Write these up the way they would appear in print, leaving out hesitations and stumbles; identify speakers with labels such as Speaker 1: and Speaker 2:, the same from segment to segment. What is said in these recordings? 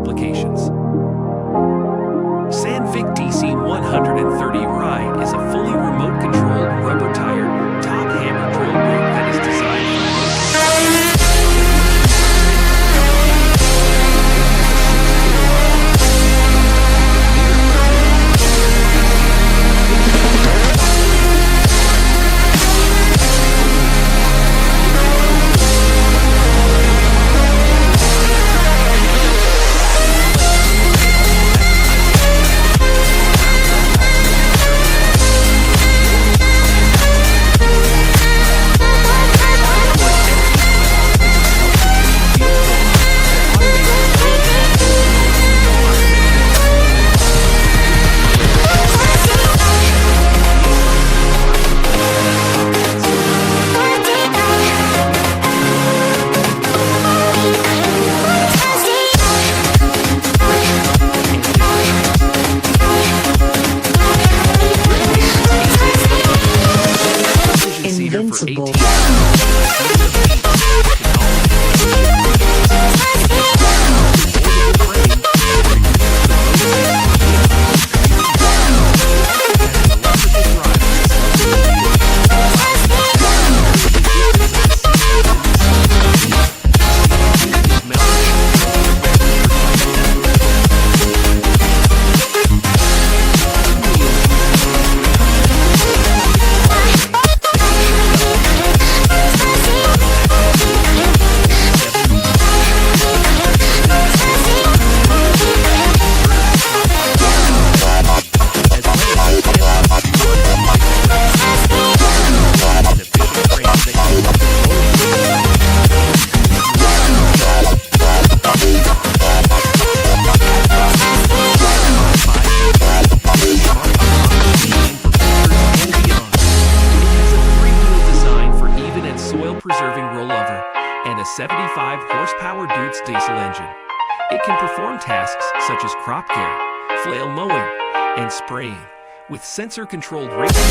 Speaker 1: applications. Sandvik DC 130 Ride is a fully remote-controlled, rubber-tired, top hammer drill rig that is designed for
Speaker 2: invincible.
Speaker 1: Preserving rollover and a 75 horsepower Deutz diesel engine. It can perform tasks such as crop care, flail mowing, and spraying with sensor-controlled racing.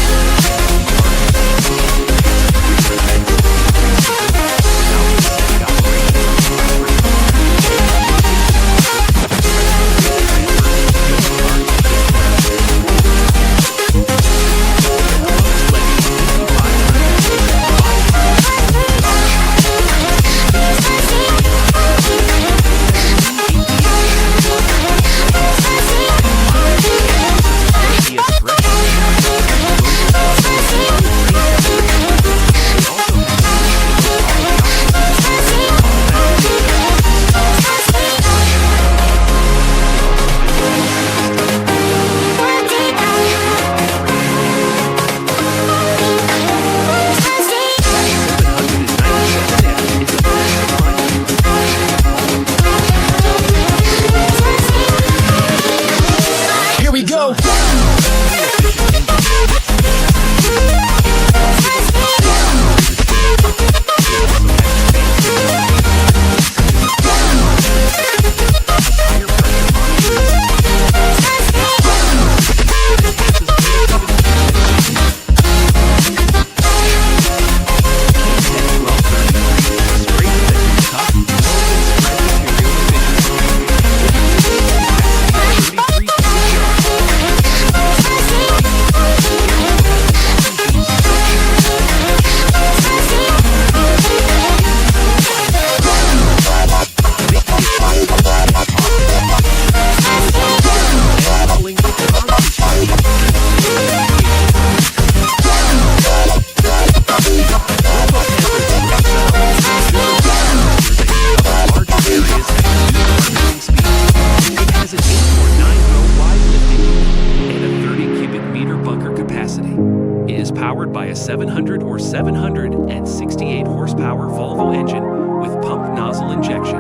Speaker 1: Powered by a 700 or 768 horsepower Volvo engine with pump nozzle injection.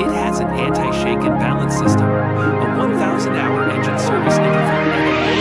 Speaker 1: It has an anti-shake and balance system, a 1,000-hour engine service interval, and a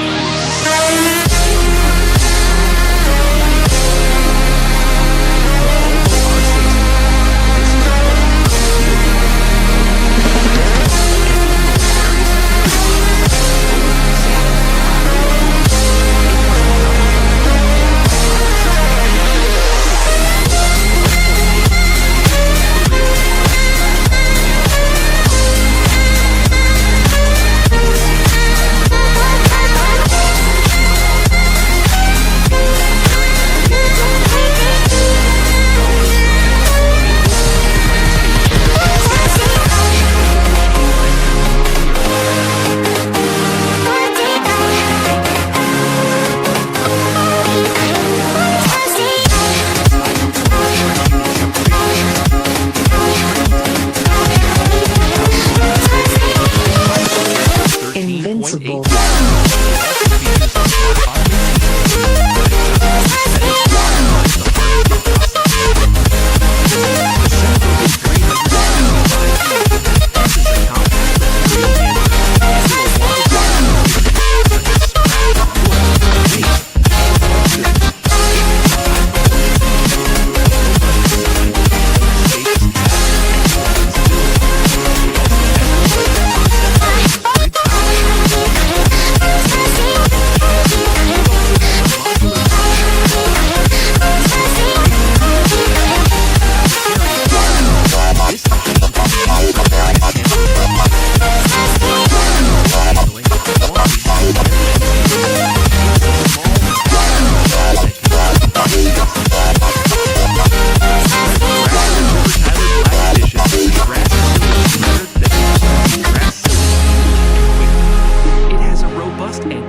Speaker 2: possible.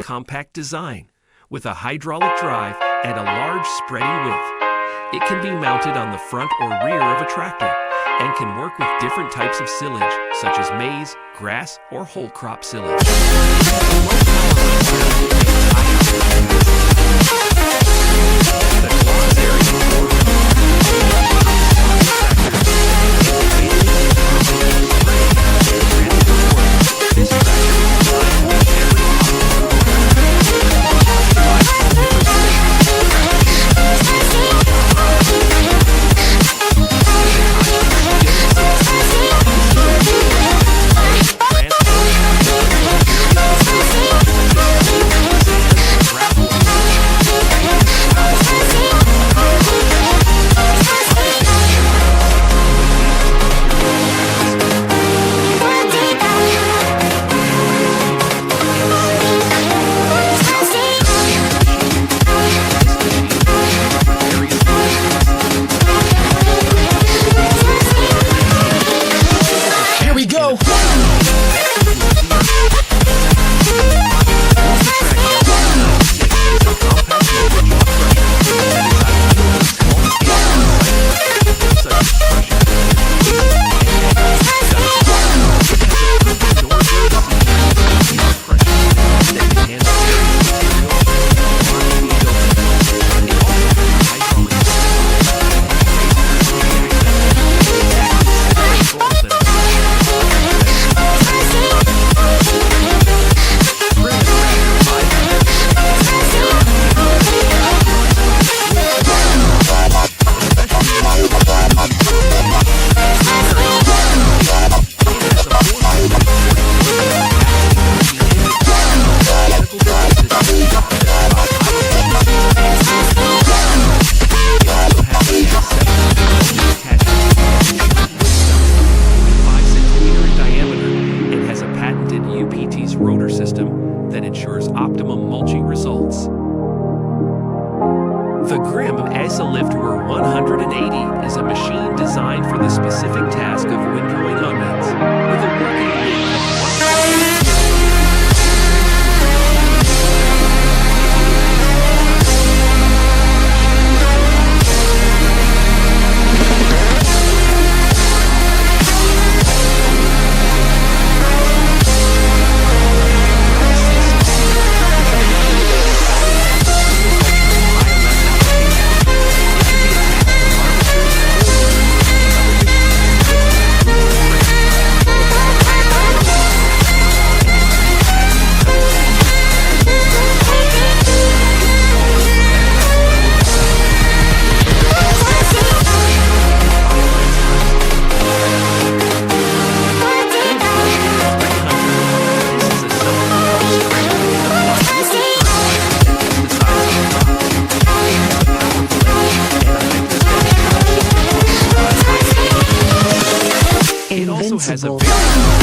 Speaker 1: Compact design with a hydraulic drive and a large spreading width. It can be mounted on the front or rear of a tractor and can work with different types of silage such as maize, grass, or whole crop silage. Rotor system that ensures optimum mulching results. The Grimm Isolifter 180 is a machine designed for the specific task of windrowing onions with a working width of 1 has a very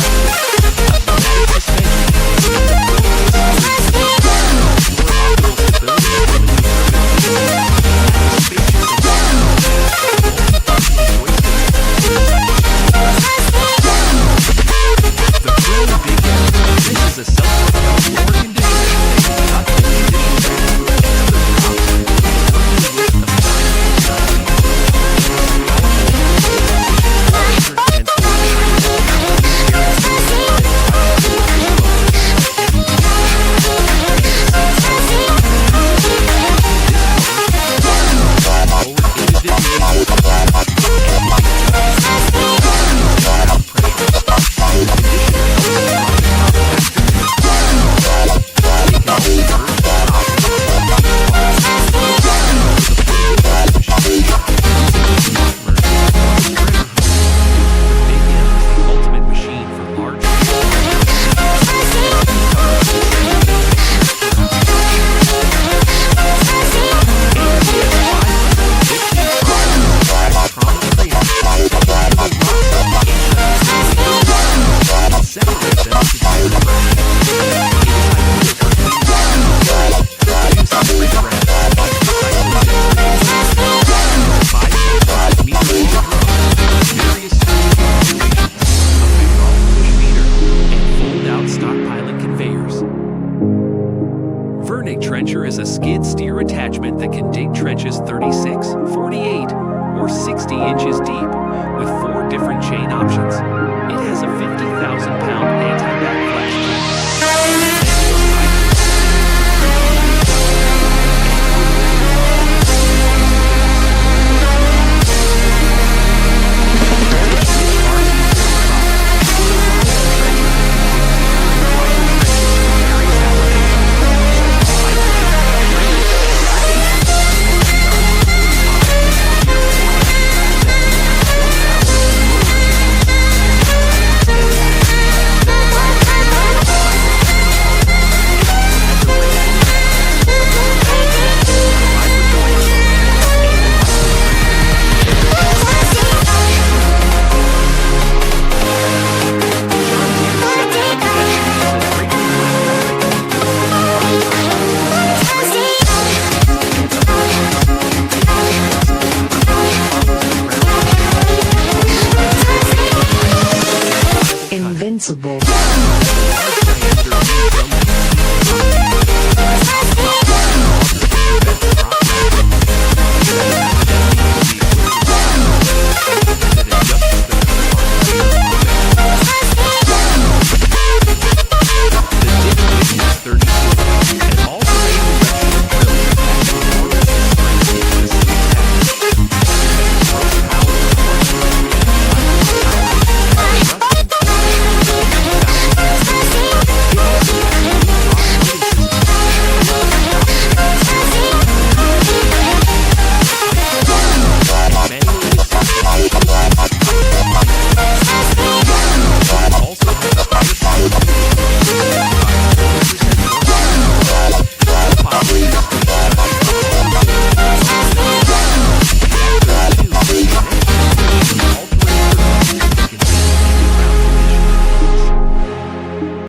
Speaker 1: trencher is a skid steer attachment that can dig trenches 36, 48, or 60 inches deep with 4 different chain options. It has a 50,000-pound anti-backlash